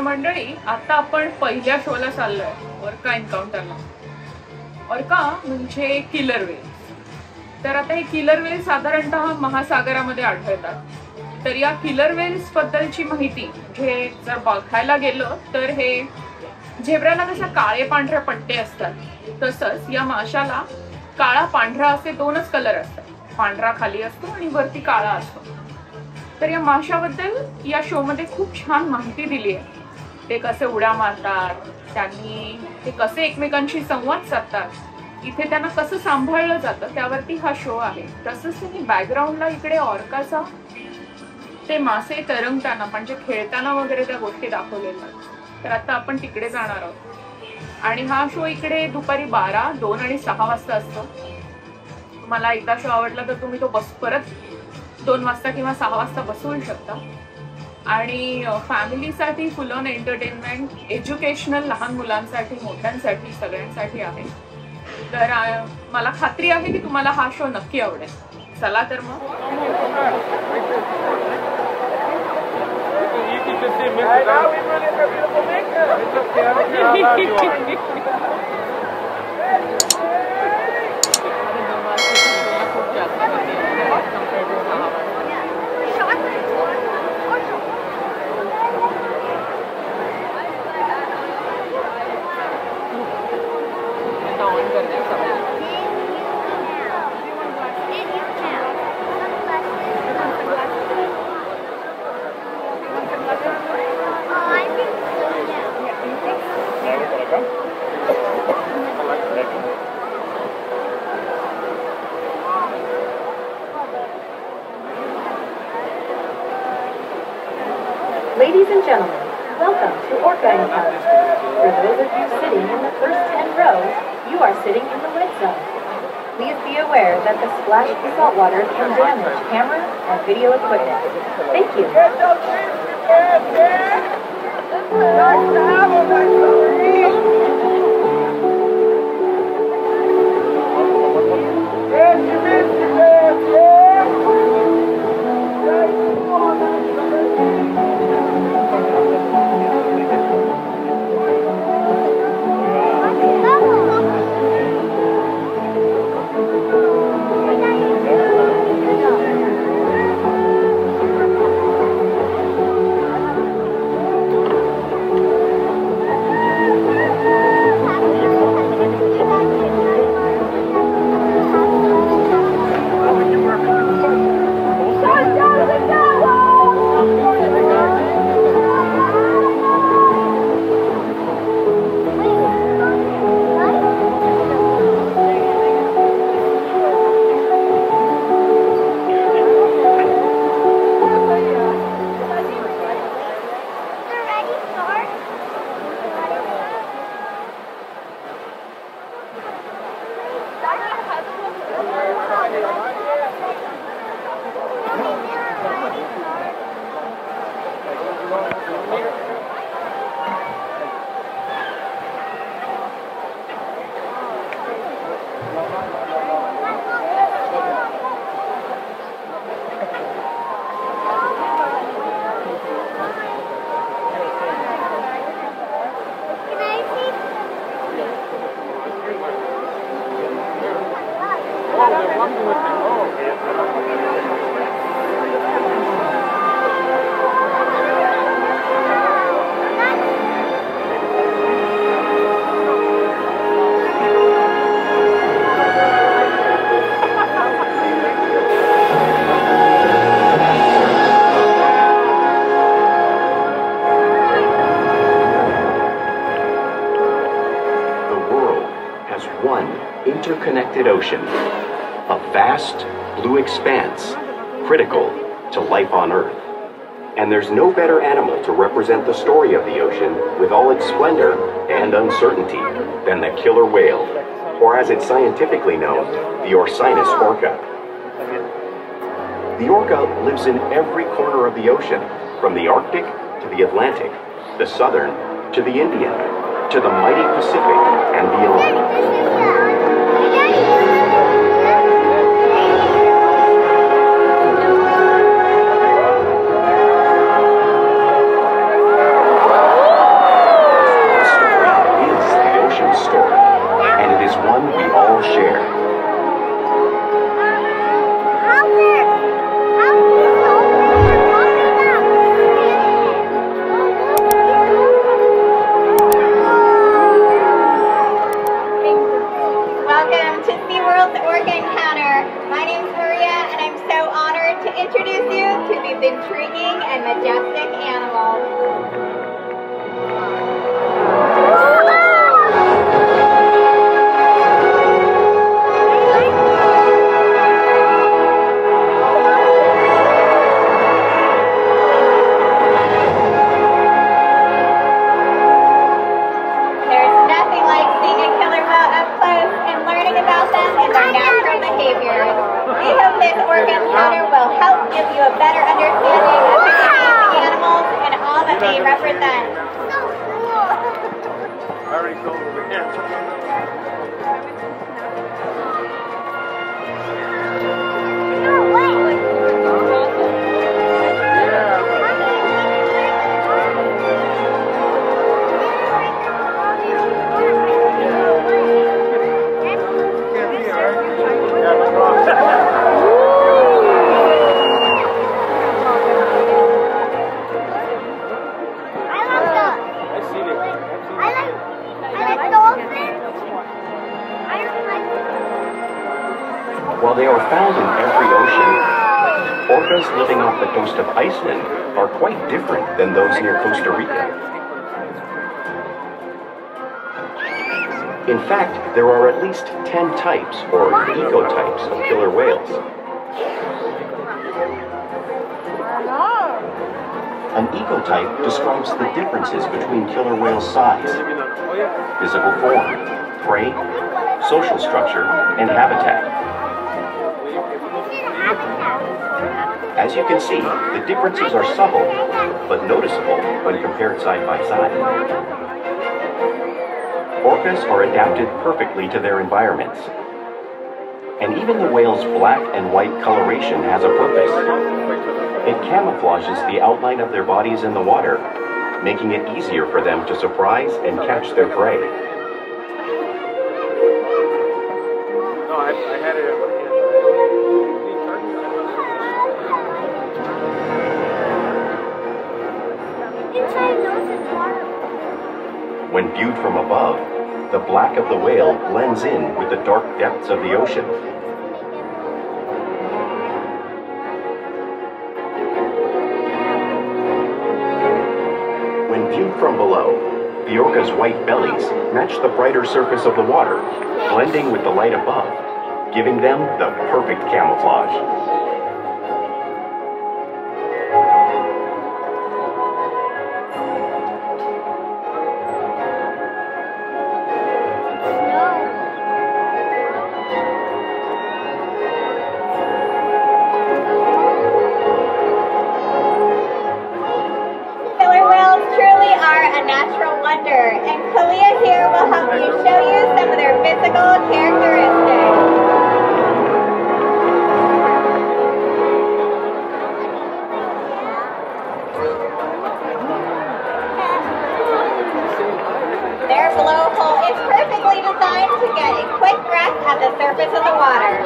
मंडळी, आता आपण पहिल्या शोला चाललोय, ऑर्का एन्काउंटरला. ऑर्का म्हणजे किलर वेल्स. तर आता हे किलर वेल्स साधारणतः महासागरामध्ये आढळतात. तर या किलर वेल्स बद्दलची माहिती म्हणजे जर बघायला गेलं तर हे झेब्राला कशा काळे पांढऱ्या पट्टे असतात, तसंच या माशाला काळा पांढरा असे दोनच कलर असतात. पांढरा खाली असतो आणि वरती काळा असतो. तर या माशाबद्दल या शो मध्ये खूप छान माहिती दिली आहे. ते कसे उड्या मारतात, त्यांनी ते कसे एकमेकांशी संवाद साधतात, इथे त्यांना कसं सांभाळलं जातं त्यावरती हा शो आहे. तसंच त्यांनी बॅकग्राऊंडला इकडे ऑर्काचा ते मासे तरंगताना म्हणजे खेळताना वगैरे त्या गोष्टी दाखवलेल्या. तर आता आपण तिकडे जाणार आहोत आणि हा शो इकडे दुपारी 12, 2 आणि 6 वाजता असतो. तुम्हाला एकदा शो आवडला तर तुम्ही तो परत 2 वाजता किंवा 6 वाजता बसवू शकता. आणि फॅमिलीसाठी फुल ऑन एंटरटेनमेंट, एज्युकेशनल, लहान मुलांसाठी मोठ्यांसाठी सगळ्यांसाठी आहे. तर मला खात्री आहे की तुम्हाला हा शो नक्की आवडेल. चला तर मग. Ladies and gentlemen, welcome to Orca Encounter. For those of you sitting in the first 10 rows, you are sitting in the red zone. Please be aware that the splash of the salt water can damage camera and video equipment. Thank you. Interconnected ocean, a vast blue expanse critical to life on Earth. And there's no better animal to represent the story of the ocean with all its splendor and uncertainty than the killer whale, or as it's scientifically known, the Orcinus orca. The orca lives in every corner of the ocean, from the Arctic to the Atlantic, the Southern to the Indian, to the mighty Pacific and beyond. these intriguing and majestic animals. Orca Encounter will help give you a better understanding of these amazing animals and all that they represent. Very cool over here. While they are found in every ocean, orcas living off the coast of Iceland are quite different than those near Costa Rica. In fact, there are at least 10 types, or ecotypes, of killer whales. An ecotype describes the differences between killer whale size, physical form, prey, social structure, and habitat. As you can see, the differences are subtle, but noticeable when compared side by side. Orcas are adapted perfectly to their environments. And even the whale's black and white coloration has a purpose. It camouflages the outline of their bodies in the water, making it easier for them to surprise and catch their prey. No, I had it. When viewed from above, the black of the whale blends in with the dark depths of the ocean. When viewed from below, the orca's white bellies match the brighter surface of the water, blending with the light above, giving them the perfect camouflage. And Kalia here will help you show you some of their physical characteristics. Their blowhole is perfectly designed to get a quick breath at the surface of the water.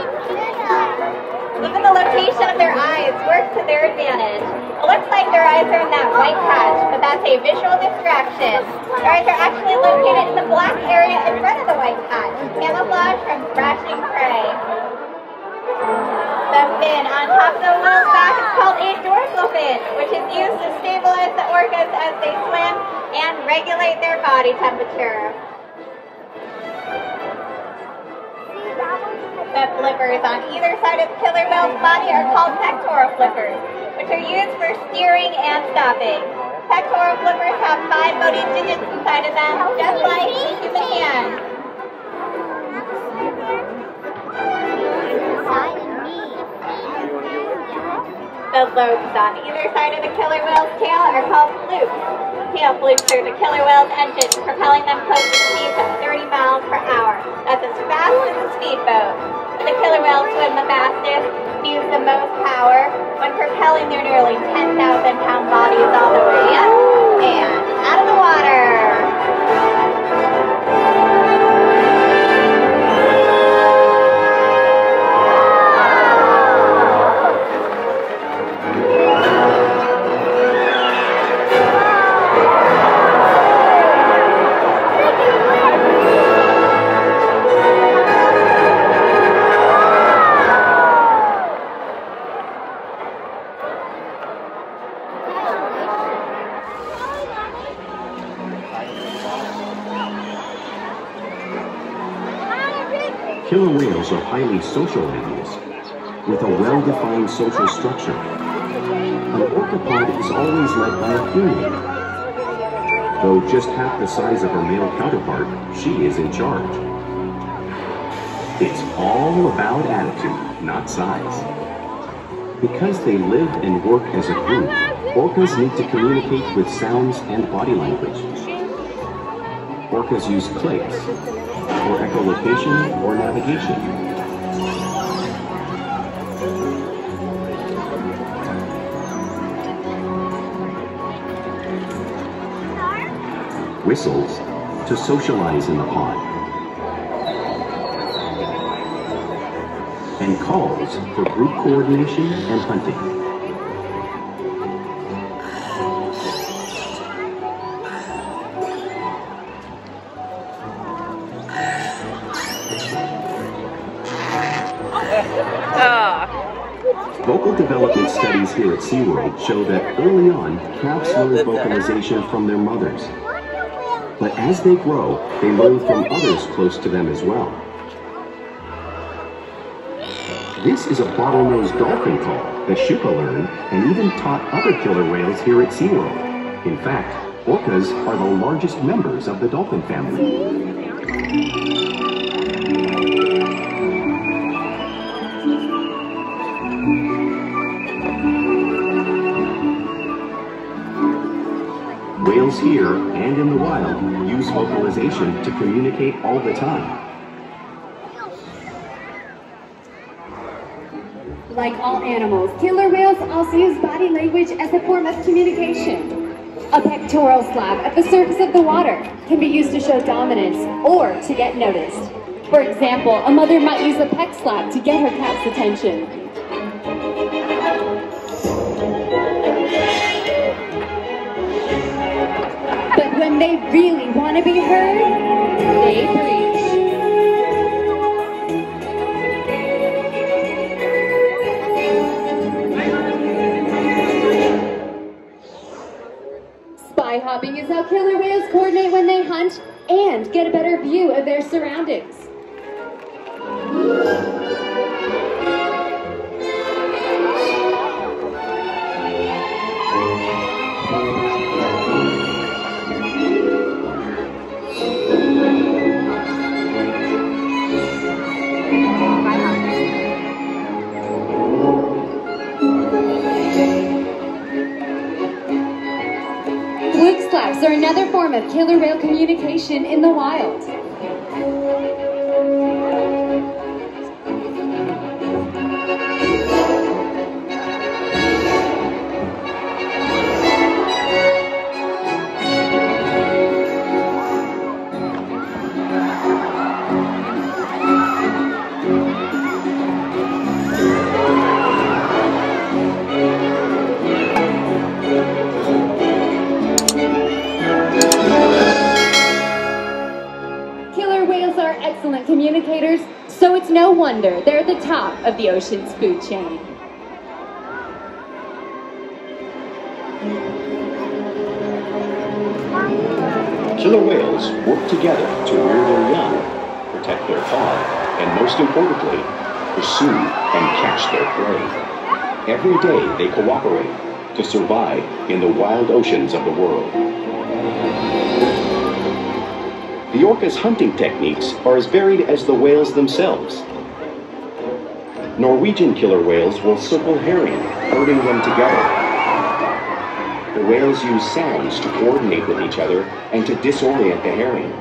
Even the location of their eyes works to their advantage. It looks like their eyes are in that white patch, but that's a visual distraction. Their eyes are actually located in the black area in front of the white patch, camouflage from thrashing prey. The fin on top of the whale's back is called a dorsal fin, which is used to stabilize the orcas as they swim and regulate their body temperature. The flippers on either side of the killer whale's body are called pectoral flippers, which are used for steering and stopping. Pectoral flippers have 5 bony digits inside of them, just like a human hand. The lobes on either side of the killer whale's tail are called flukes. Tail flukes are the killer whale's engines, propelling them close to speeds of 30 miles per hour. That's as fast as a speedboat. The killer whales swim the fastest, use the most power when propelling their nearly 10,000-pound bodies all the way up and out of the water. whales are highly social animals, with a well-defined social structure. An orca pod is always led by a female. Though just half the size of her male counterpart, she is in charge. It's all about attitude, not size. Because they live and work as a group, orcas need to communicate with sounds and body language. Orcas use clicks for echolocation or navigation. Whistles to socialize in the pod. And calls for group coordination and hunting. Vocal development studies here at SeaWorld show that early on, calves learn vocalization from their mothers. But as they grow, they learn from others close to them as well. This is a bottlenose dolphin call that Shuka learned and even taught other killer whales here at SeaWorld. In fact, orcas are the largest members of the dolphin family. Whales here and in the wild use vocalization to communicate all the time. Like all animals, killer whales also use body language as a form of communication. A pectoral slap at the surface of the water can be used to show dominance or to get noticed. For example, a mother might use a peck slap to get her calf's attention. But when they really want to be heard, they preach. Spy hopping is how killer whales coordinate when they hunt and get a better view of their surroundings. Wood slaps are another form of killer whale communication in the wild. Excellent communicators, so it's no wonder they're at the top of the ocean's food chain. Killer whales work together to rear their young, protect their pod, and most importantly, pursue and catch their prey. Every day they cooperate to survive in the wild oceans of the world. The orca's hunting techniques are as varied as the whales themselves. Norwegian killer whales will circle herring, herding them together. The whales use sounds to coordinate with each other and to disorient the herring.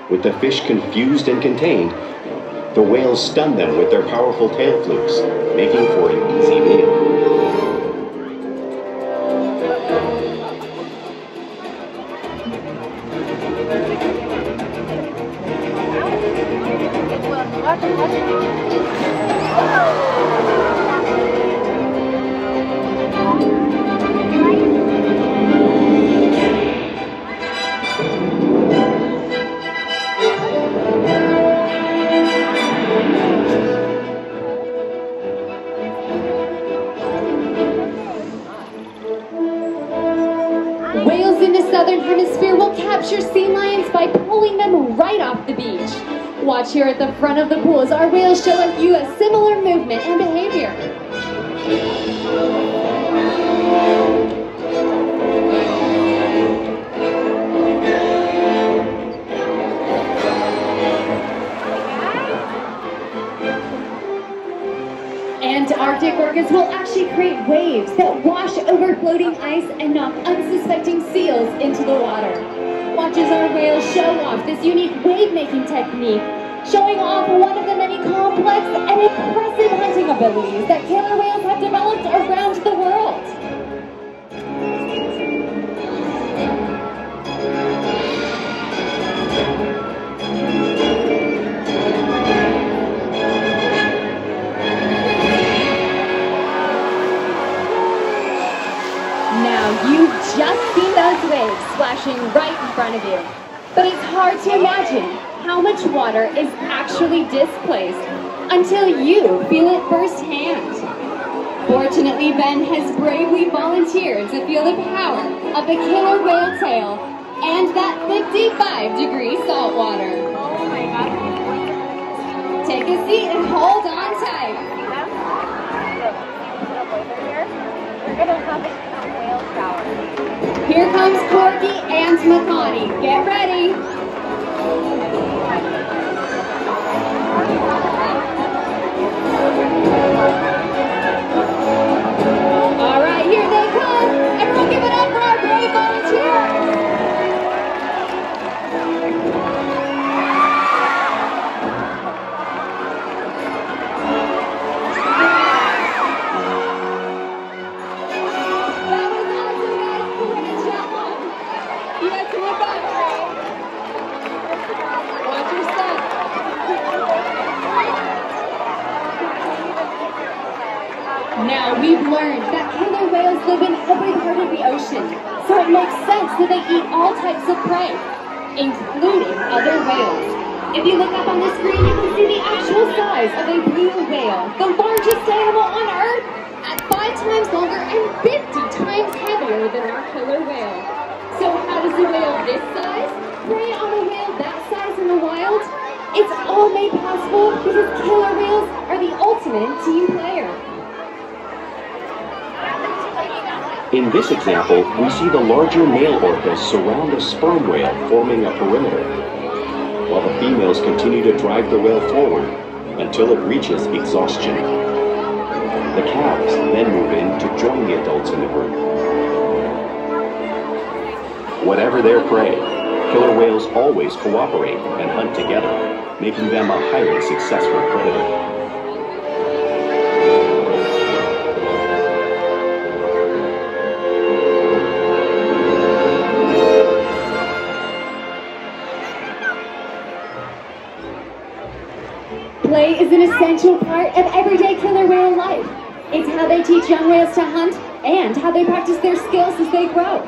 With the fish confused and contained, the whales stun them with their powerful tail flukes, making for an easy meal. Whales in the southern hemisphere will capture sea lions by pulling them right off the beach. Watch here at the front of the pool as our whales show you a similar movement and behavior. Arctic orcas will actually create waves that wash over floating ice and knock unsuspecting seals into the water. Watch as our whales show off this unique wave-making technique, showing off one of the many complex and impressive hunting abilities that killer whales have developed around the world. You've just seen those waves splashing right in front of you. But it's hard to imagine how much water is actually displaced until you feel it firsthand. Fortunately, Ben has bravely volunteered to feel the power of the killer whale tail and that 55-degree salt water. Oh my God. Take a seat and hold on tight. We're going to have a whale shower. Here comes Corky and Makani. Get ready. All right, here they come. Everyone give it up for our brave volunteers. Now, we've learned that killer whales live in every part of the ocean, so it makes sense that they eat all types of prey, including other whales. If you look up on the screen, you can see the actual size of a blue whale, the largest animal on Earth, at 5 times longer and 50 times heavier than our killer whale. So how does a whale this size prey on a whale that size in the wild? It's all made possible because killer whales are the ultimate team player. In this example, we see the larger male orcas surround a sperm whale, forming a perimeter, while the females continue to drive the whale forward until it reaches exhaustion. The calves then move in to join the adults in the group. Whatever their prey, killer whales always cooperate and hunt together, making them a highly successful predator. Play is an essential part of everyday killer whale life. It's how they teach young whales to hunt and how they practice their skills as they grow.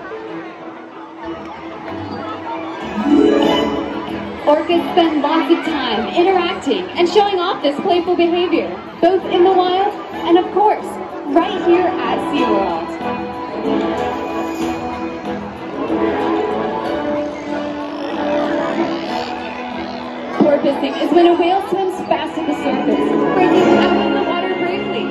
Orcas spend lots of time interacting and showing off this playful behavior, both in the wild and, of course, right here at SeaWorld. Porpoising is when a whale swims fast to the surface, breaking out of the water briefly.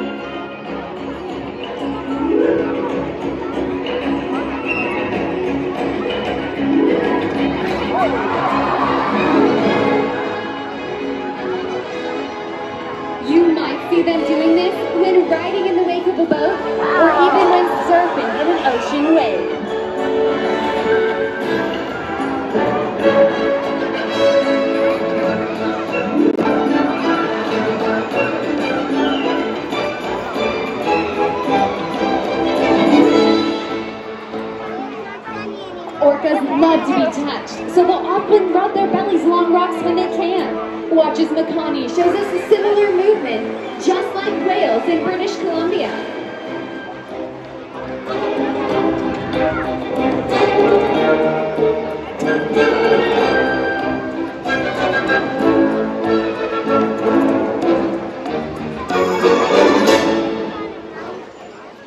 You might see them doing this when riding in the wake of a boat, or even when surfing in an ocean wave. Orcas love to be touched, so they'll often rub their bellies along rocks when they can. Watch as Makani shows us a similar movement, just like whales in British Columbia.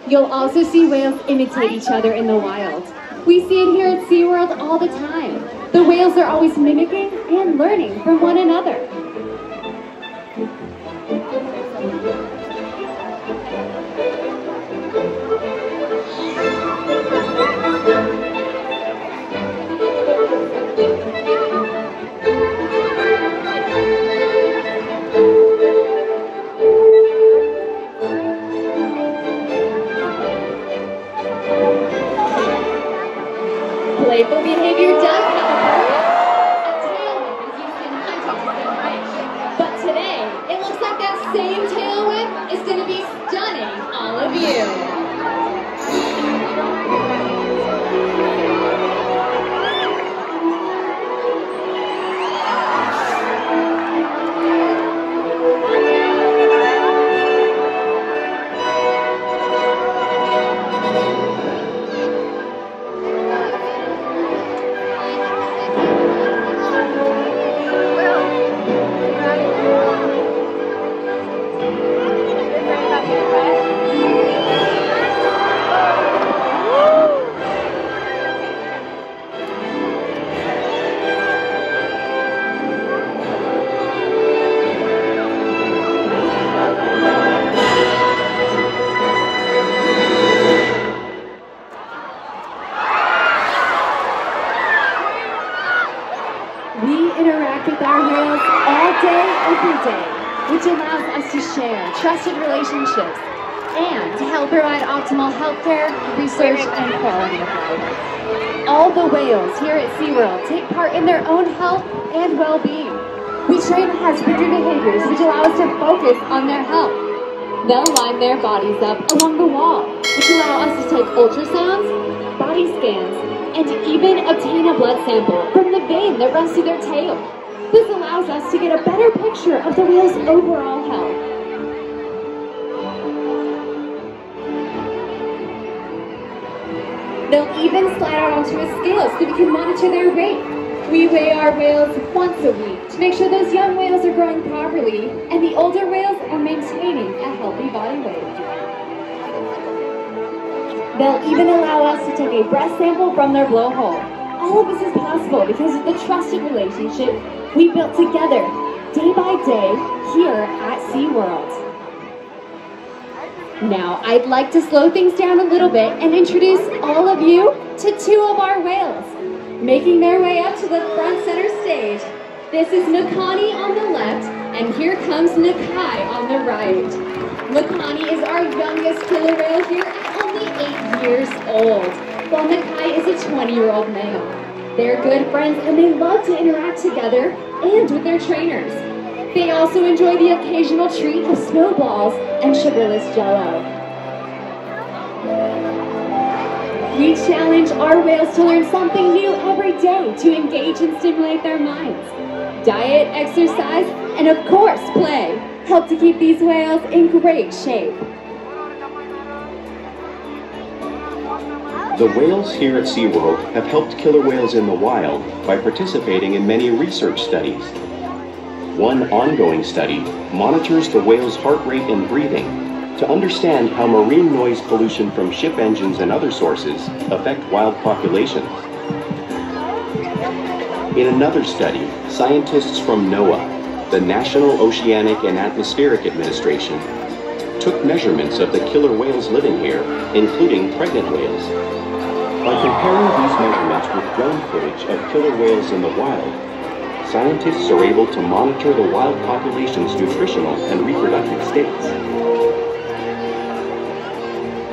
You'll also see whales imitate each other in the wild. We see it here at SeaWorld all the time. The whales are always mimicking and learning from one another. Playful behavior does have a purpose. A tail whip is used in hunting to scare fish. But today, it looks like that same tail whip is going to be stunning all of you. Which allows us to share trusted relationships and to help provide optimal healthcare, research, and quality of life. All the whales here at SeaWorld take part in their own health and well-being. We train husbandry behaviors which allow us to focus on their health. They'll line their bodies up along the wall, which allow us to take ultrasounds, body scans, and even obtain a blood sample from the vein that runs through their tail. This allows us to get a better picture of the whale's overall health. They'll even slide out onto a scale so we can monitor their weight. We weigh our whales once a week to make sure those young whales are growing properly and the older whales are maintaining a healthy body weight. They'll even allow us to take a breath sample from their blowhole. All of this is possible because of the trusted relationship we built together, day by day, here at SeaWorld. Now, I'd like to slow things down a little bit and introduce all of you to two of our whales, making their way up to the front center stage. This is Nakani on the left, and here comes Nakai on the right. Nakani is our youngest killer whale here at only 8 years old, while Nakai is a 20-year-old male. They're good friends and they love to interact together and with their trainers. They also enjoy the occasional treat of snowballs and sugarless jello. We challenge our whales to learn something new every day to engage and stimulate their minds. Diet, exercise, and of course play help to keep these whales in great shape. The whales here at SeaWorld have helped killer whales in the wild by participating in many research studies. One ongoing study monitors the whale's heart rate and breathing to understand how marine noise pollution from ship engines and other sources affect wild populations. In another study, scientists from NOAA, the National Oceanic and Atmospheric Administration, took measurements of the killer whales living here, including pregnant whales. By comparing these measurements with drone footage of killer whales in the wild, scientists are able to monitor the wild population's nutritional and reproductive states.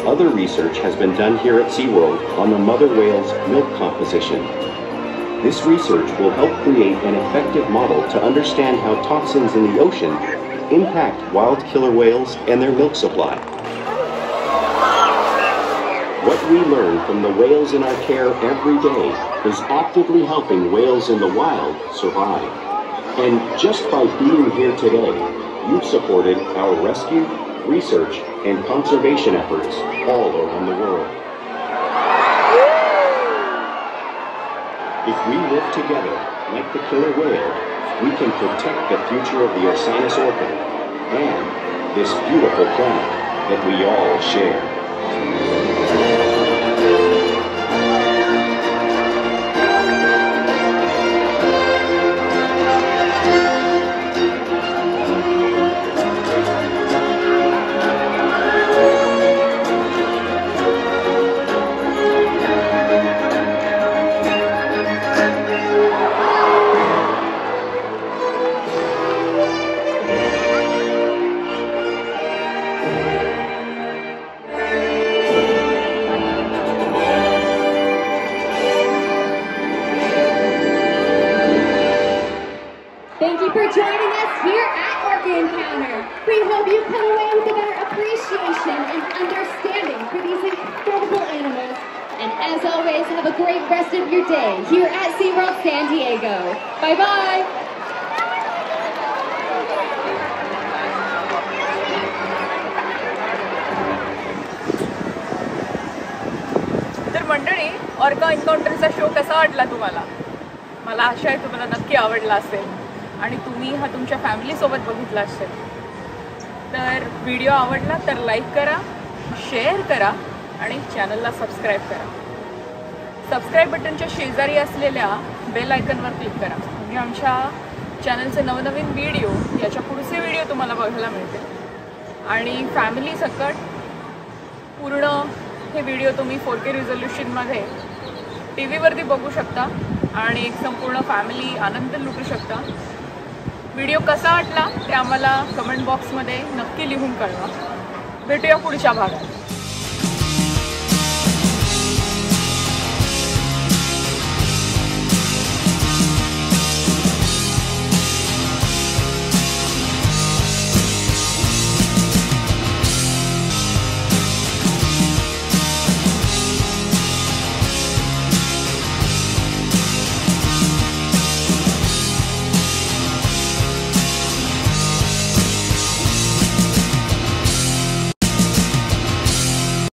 Other research has been done here at SeaWorld on the mother whale's milk composition. This research will help create an effective model to understand how toxins in the ocean impact wild killer whales and their milk supply. What we learn from the whales in our care every day is actively helping whales in the wild survive. And just by being here today, you've supported our rescue, research, and conservation efforts all around the world. If we work together, like the killer whale, we can protect the future of the Ursinus orca and this beautiful planet that we all share. Thank you for joining us here at Orca Encounter. We hope you come away with a better appreciation and understanding for these incredible animals. And as always, have a great rest of your day here at SeaWorld San Diego. Bye-bye. तर मंडळी, orca एन्काउंटरचा show कसा वाटला तुम्हाला? मला आशा आहे तुम्हाला नक्की आवडला असेल आणि तुम्ही हा तुमच्या फॅमिलीसोबत बघितला असेल. तर व्हिडिओ आवडला तर लाईक करा, शेअर करा आणि चॅनलला सबस्क्राईब करा. सबस्क्राईब बटनच्या शेजारी असलेल्या बेल आयकॉनवर क्लिक करा म्हणजे आमच्या चॅनलचे नवनवीन व्हिडिओ, याच्या पुढचे व्हिडिओ तुम्हाला बघायला मिळतील. आणि फॅमिली सकट पूर्ण हे व्हिडिओ तुम्ही 4K रिझोल्युशनमध्ये TV वरती बघू शकता आणि एक संपूर्ण फॅमिली आनंद लुटू शकता. व्हिडिओ कसा वाटला ते आम्हाला कमेंट बॉक्समध्ये नक्की लिहून कळवा. भेटूया पुढच्या भागात.